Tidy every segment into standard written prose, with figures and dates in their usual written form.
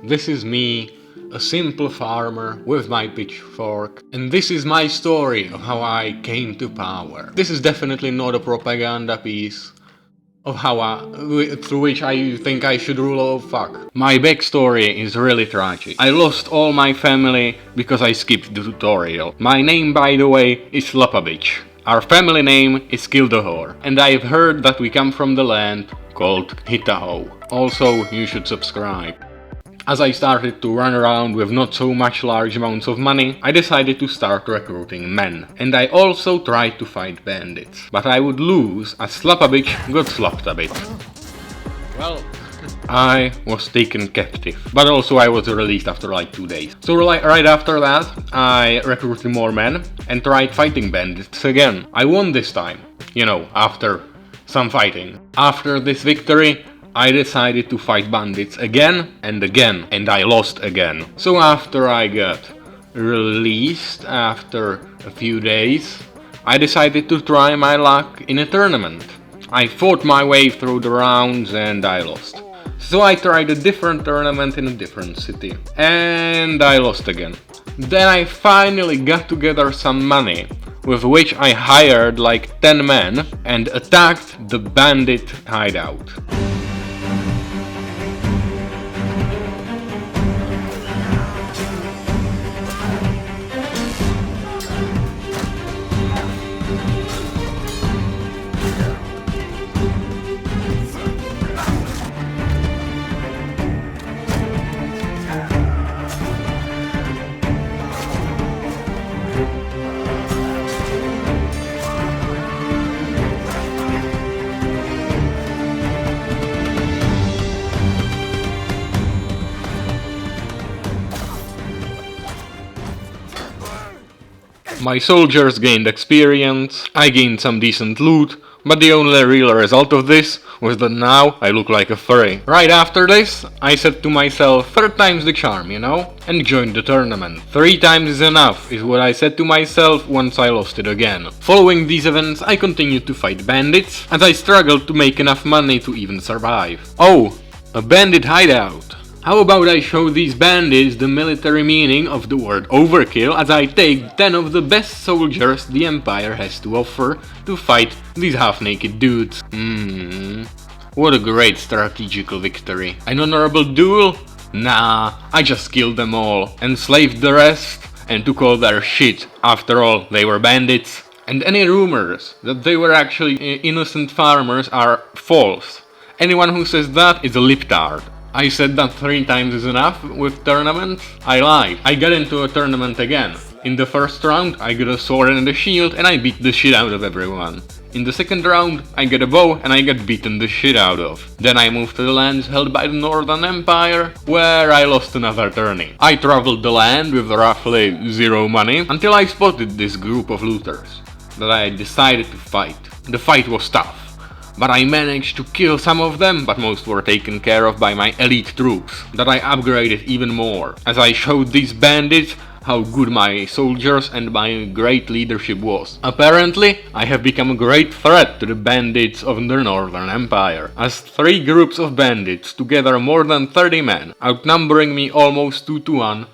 This is me, a simple farmer with my pitchfork, and this is my story of how I came to power. This is definitely not a propaganda piece of through which I think I should rule. Oh fuck. My backstory is really tragic. I lost all my family because I skipped the tutorial. My name, by the way, is Slapavich. Our family name is Kildahor, and I've heard that we come from the land called Hideout. Also, you should subscribe. As I started to run around with not so much large amounts of money, I decided to start recruiting men. And I also tried to fight bandits. But I would lose as Slapavich got slapped a bit. Well, I was taken captive, but also I was released after like 2 days. So right after that, I recruited more men and tried fighting bandits again. I won this time, you know, after some fighting. After this victory, I decided to fight bandits again and again, and I lost again. So after I got released after a few days, I decided to try my luck in a tournament. I fought my way through the rounds and I lost. So I tried a different tournament in a different city, and I lost again. Then I finally got together some money, with which I hired like 10 men and attacked the bandit hideout. My soldiers gained experience, I gained some decent loot, but the only real result of this was that now I look like a furry. Right after this, I said to myself, 3 times the charm, you know, and joined the tournament. 3 times is enough, is what I said to myself once I lost it again. Following these events, I continued to fight bandits, as I struggled to make enough money to even survive. Oh, a bandit hideout. How about I show these bandits the military meaning of the word overkill, as I take 10 of the best soldiers the Empire has to offer to fight these half-naked dudes. What a great strategical victory. An honorable duel? Nah, I just killed them all, enslaved the rest, and took all their shit. After all, they were bandits. And any rumors that they were actually innocent farmers are false. Anyone who says that is a liptard. I said that 3 times is enough with tournaments. I lied. I got into a tournament again. In the first round, I got a sword and a shield and I beat the shit out of everyone. In the second round, I got a bow and I got beaten the shit out of. Then I moved to the lands held by the Northern Empire, where I lost another tourney. I traveled the land with roughly 0 money, until I spotted this group of looters that I decided to fight. The fight was tough, but I managed to kill some of them, but most were taken care of by my elite troops, that I upgraded even more, as I showed these bandits how good my soldiers and my great leadership was. Apparently, I have become a great threat to the bandits of the Northern Empire, as 3 groups of bandits, together more than 30 men, outnumbering me almost 2 to 1,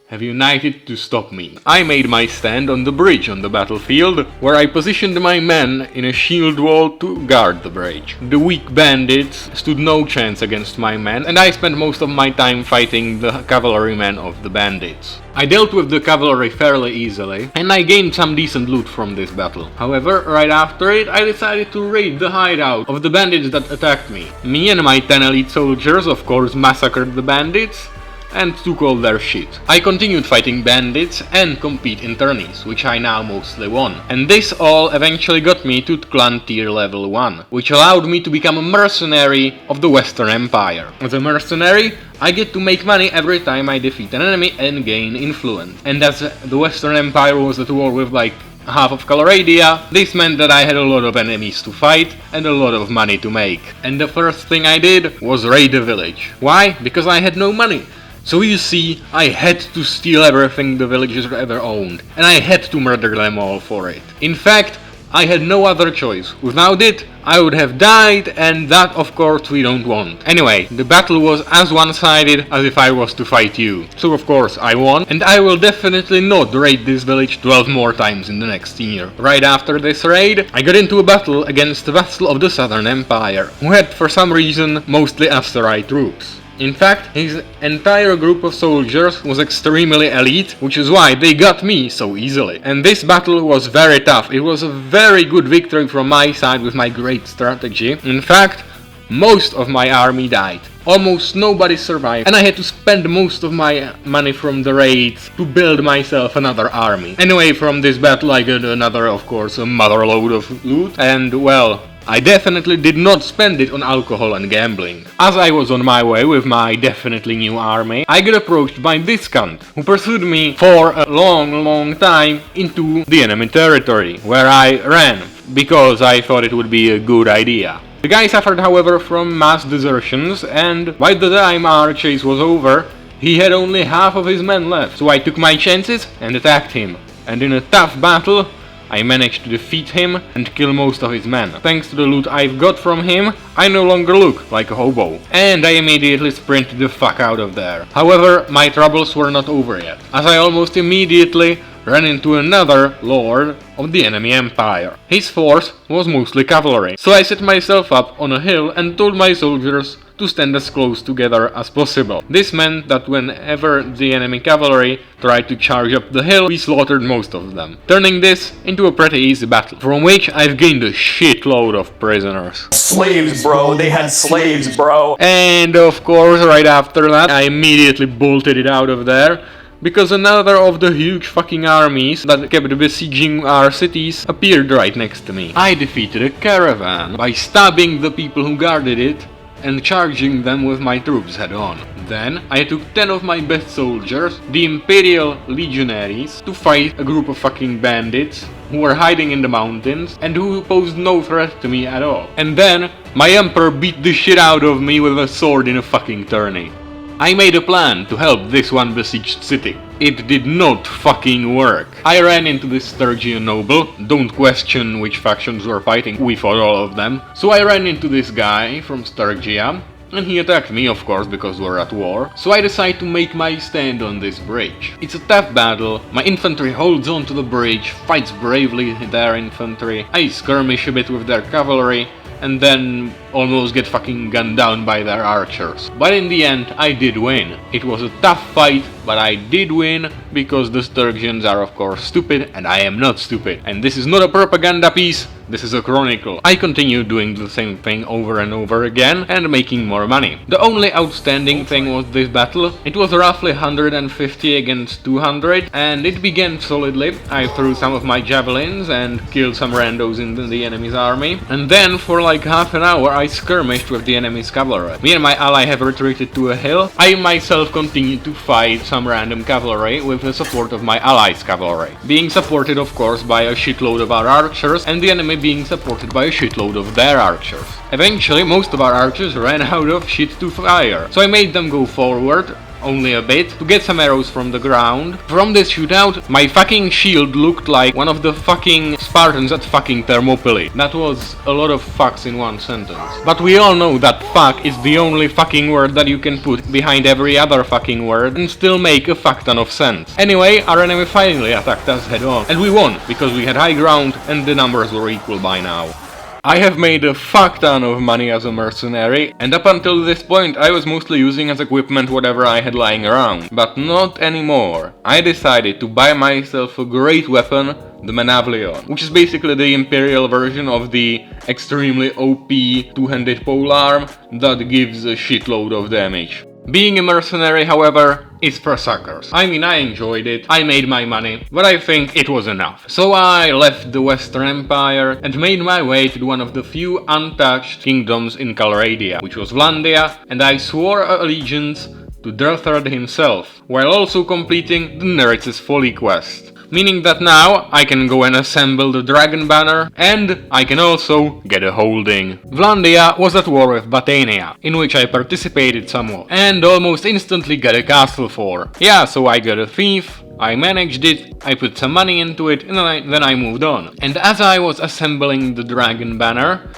have united to stop me. I made my stand on the bridge on the battlefield, where I positioned my men in a shield wall to guard the bridge. The weak bandits stood no chance against my men, and I spent most of my time fighting the cavalrymen of the bandits. I dealt with the cavalry fairly easily, and I gained some decent loot from this battle. However, right after it, I decided to raid the hideout of the bandits that attacked me. Me and my 10 elite soldiers, of course, massacred the bandits and took all their shit. I continued fighting bandits and compete in tourneys, which I now mostly won. And this all eventually got me to clan tier level 1, which allowed me to become a mercenary of the Western Empire. As a mercenary, I get to make money every time I defeat an enemy and gain influence. And as the Western Empire was at war with like half of Coloradia, this meant that I had a lot of enemies to fight and a lot of money to make. And the first thing I did was raid the village. Why? Because I had no money. So you see, I had to steal everything the villagers ever owned, and I had to murder them all for it. In fact, I had no other choice. Without it, I would have died, and that of course we don't want. Anyway, the battle was as one-sided as if I was to fight you. So of course I won, and I will definitely not raid this village 12 more times in the next year. Right after this raid, I got into a battle against a vassal of the Southern Empire, who had for some reason mostly Asteroid troops. In fact, his entire group of soldiers was extremely elite, which is why they got me so easily. And this battle was very tough. It was a very good victory from my side with my great strategy. In fact, most of my army died. Almost nobody survived, and I had to spend most of my money from the raids to build myself another army. Anyway, from this battle I got another, of course, a motherload of loot, and well, I definitely did not spend it on alcohol and gambling. As I was on my way with my definitely new army, I got approached by this cunt, who pursued me for a long time into the enemy territory, where I ran, because I thought it would be a good idea. The guy suffered, however, from mass desertions, and by the time our chase was over, he had only half of his men left. So I took my chances and attacked him, and in a tough battle, I managed to defeat him and kill most of his men. Thanks to the loot I've got from him, I no longer look like a hobo. And I immediately sprinted the fuck out of there. However, my troubles were not over yet, as I almost immediately ran into another lord of the enemy empire. His force was mostly cavalry, so I set myself up on a hill and told my soldiers to stand as close together as possible. This meant that whenever the enemy cavalry tried to charge up the hill, we slaughtered most of them, turning this into a pretty easy battle, from which I've gained a shitload of prisoners. Slaves, bro. They had slaves, bro. And of course, right after that, I immediately bolted it out of there, because another of the huge fucking armies that kept besieging our cities appeared right next to me. I defeated a caravan by stabbing the people who guarded it and charging them with my troops head on. Then I took 10 of my best soldiers, the Imperial Legionaries, to fight a group of fucking bandits who were hiding in the mountains and who posed no threat to me at all. And then my emperor beat the shit out of me with a sword in a fucking tourney. I made a plan to help this one besieged city. It did not fucking work. I ran into this Sturgian noble, don't question which factions were fighting, we fought all of them. So I ran into this guy from Sturgia, and he attacked me, of course, because we're at war. So I decide to make my stand on this bridge. It's a tough battle, my infantry holds on to the bridge, fights bravely their infantry, I skirmish a bit with their cavalry, and then almost get fucking gunned down by their archers. But in the end, I did win. It was a tough fight, but I did win, because the Sturgians are of course stupid, and I am not stupid. And this is not a propaganda piece, this is a chronicle. I continue doing the same thing over and over again, and making more money. The only outstanding thing was this battle. It was roughly 150 against 200, and it began solidly. I threw some of my javelins and killed some randos in the enemy's army. And then for like half an hour I skirmished with the enemy's cavalry. Me and my ally have retreated to a hill. I myself continued to fight some random cavalry with the support of my allies' cavalry, being supported of course by a shitload of our archers, and the enemy being supported by a shitload of their archers. Eventually most of our archers ran out of shit to fire, so I made them go forward only a bit to get some arrows from the ground. From this shootout, my fucking shield looked like one of the fucking Spartans at fucking Thermopylae. That was a lot of fucks in one sentence. But we all know that fuck is the only fucking word that you can put behind every other fucking word and still make a fuck ton of sense. Anyway, our enemy finally attacked us head on, and we won, because we had high ground and the numbers were equal by now. I have made a fuck ton of money as a mercenary, and up until this point I was mostly using as equipment whatever I had lying around. But not anymore. I decided to buy myself a great weapon, the Manavleon, which is basically the Imperial version of the extremely OP two-handed polearm that gives a shitload of damage. Being a mercenary, however, is for suckers. I mean, I enjoyed it, I made my money, but I think it was enough. So I left the Western Empire and made my way to one of the few untouched kingdoms in Calradia, which was Vlandia, and I swore allegiance to Derthard himself, while also completing the Neretz's Folly quest. Meaning that now I can go and assemble the dragon banner, and I can also get a holding. Vlandia was at war with Batania, in which I participated somewhat, and almost instantly got a castle for. Yeah, so I got a thief, I managed it, I put some money into it, and then I moved on. And as I was assembling the dragon banner,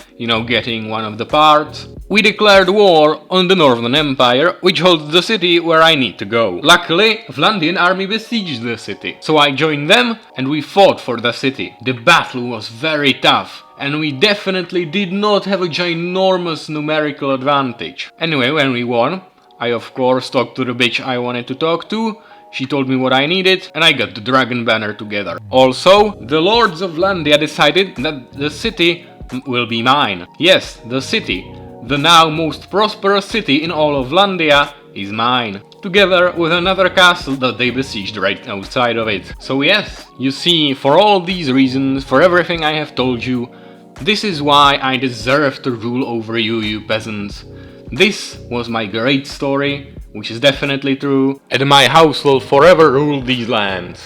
getting one of the parts, we declared war on the Northern Empire, which holds the city where I need to go. Luckily, Vlandian army besieged the city, so I joined them and we fought for the city. The battle was very tough, and we definitely did not have a ginormous numerical advantage. Anyway, when we won, I of course talked to the bitch I wanted to talk to. She told me what I needed, and I got the dragon banner together. Also, the lords of Landia decided that the city will be mine. Yes, the city, the now most prosperous city in all of Landia, is mine. Together with another castle that they besieged right outside of it. So yes, you see, for all these reasons, for everything I have told you, this is why I deserve to rule over you, you peasants. This was my great story, which is definitely true, and my house will forever rule these lands.